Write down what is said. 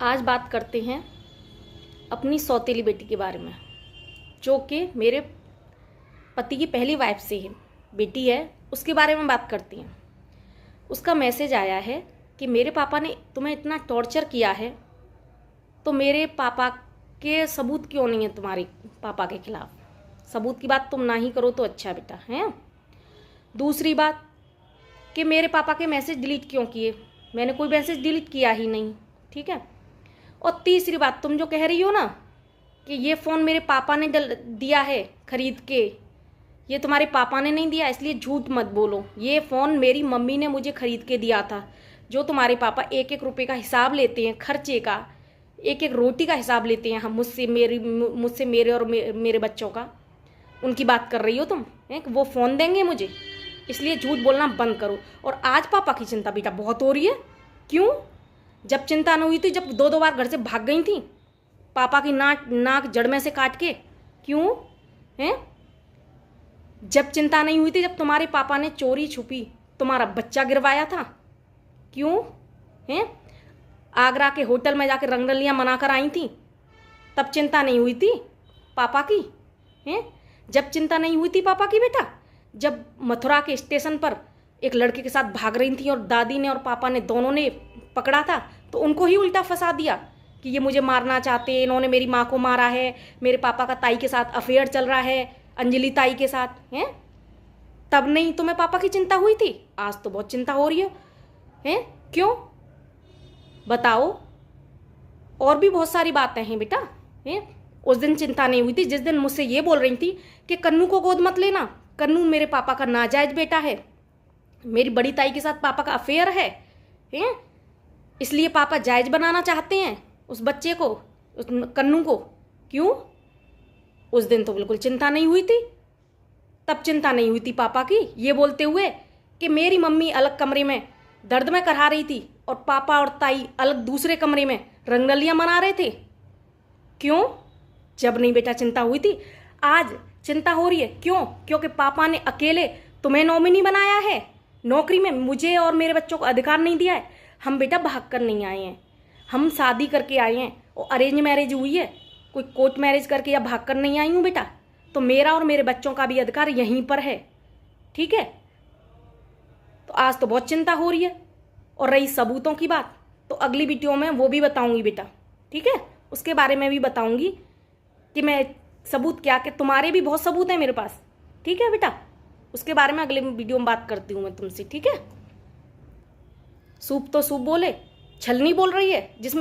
आज बात करते हैं अपनी सौतेली बेटी के बारे में, जो कि मेरे पति की पहली वाइफ से है बेटी है। उसके बारे में बात करती हैं। उसका मैसेज आया है कि मेरे पापा ने तुम्हें इतना टॉर्चर किया है, तो मेरे पापा के सबूत क्यों नहीं है तुम्हारे पापा के खिलाफ। सबूत की बात तुम ना ही करो तो अच्छा बेटा है। दूसरी बात कि मेरे पापा के मैसेज डिलीट क्यों किए। मैंने कोई मैसेज डिलीट किया ही नहीं, ठीक है। और तीसरी बात, तुम जो कह रही हो ना कि ये फ़ोन मेरे पापा ने दिया है खरीद के, ये तुम्हारे पापा ने नहीं दिया, इसलिए झूठ मत बोलो। ये फ़ोन मेरी मम्मी ने मुझे खरीद के दिया था। जो तुम्हारे पापा एक एक रुपये का हिसाब लेते हैं, खर्चे का, एक एक रोटी का हिसाब लेते हैं हम मुझसे मेरे और मेरे बच्चों का, उनकी बात कर रही हो तुम हैं कि वो फ़ोन देंगे मुझे। इसलिए झूठ बोलना बंद करो। और आज पापा की चिंता बेटा बहुत हो रही है। क्यों? जब चिंता न हुई थी, जब दो दो बार घर से भाग गई थी पापा की नाक जड़ में से काट के। क्यों हैं? जब चिंता नहीं हुई थी, जब तुम्हारे पापा ने चोरी छुपी तुम्हारा बच्चा गिरवाया था। क्यों हैं? आगरा के होटल में जाकर रंगरलियां मनाकर आई थी, तब चिंता नहीं हुई थी पापा की हैं? जब चिंता नहीं हुई थी पापा की बेटा, जब मथुरा के स्टेशन पर एक लड़के के साथ भाग रही थी और दादी ने और पापा ने दोनों ने पकड़ा था, तो उनको ही उल्टा फंसा दिया कि ये मुझे मारना चाहते हैं, इन्होंने मेरी माँ को मारा है, मेरे पापा का ताई के साथ अफेयर चल रहा है, अंजलि ताई के साथ हैं। तब नहीं तुम्हें पापा की चिंता हुई थी, आज तो बहुत चिंता हो रही है। क्यों बताओ? और भी बहुत सारी बातें हैं बेटा हैं। उस दिन चिंता नहीं हुई थी जिस दिन मुझसे ये बोल रही थी कि कन्नू को गोद मत लेना, कन्नू मेरे पापा का नाजायज बेटा है, मेरी बड़ी ताई के साथ पापा का अफेयर है, इसलिए पापा जायज बनाना चाहते हैं उस बच्चे को, उस कन्नू को। क्यों? उस दिन तो बिल्कुल चिंता नहीं हुई थी। तब चिंता नहीं हुई थी पापा की, ये बोलते हुए कि मेरी मम्मी अलग कमरे में दर्द में करहा रही थी और पापा और ताई अलग दूसरे कमरे में रंगरलियां मना रहे थे। क्यों? जब नहीं बेटा चिंता हुई थी, आज चिंता हो रही है। क्यों? क्योंकि पापा ने अकेले तुम्हें नॉमिनी बनाया है नौकरी में, मुझे और मेरे बच्चों को अधिकार नहीं दिया है। हम बेटा भाग कर नहीं आए हैं, हम शादी करके आए हैं और अरेंज मैरिज हुई है, कोई कोर्ट मैरिज करके या भाग कर नहीं आई हूँ बेटा। तो मेरा और मेरे बच्चों का भी अधिकार यहीं पर है, ठीक है। तो आज तो बहुत चिंता हो रही है। और रही सबूतों की बात, तो अगली वीडियो में वो भी बताऊंगी बेटा, ठीक है। उसके बारे में भी बताऊंगी कि मैं सबूत क्या, कि तुम्हारे भी बहुत सबूत हैं मेरे पास, ठीक है बेटा। उसके बारे में अगले वीडियो में बात करती हूँ मैं तुमसे, ठीक है। सूप तो सूप बोले, छलनी बोल रही है जिसमें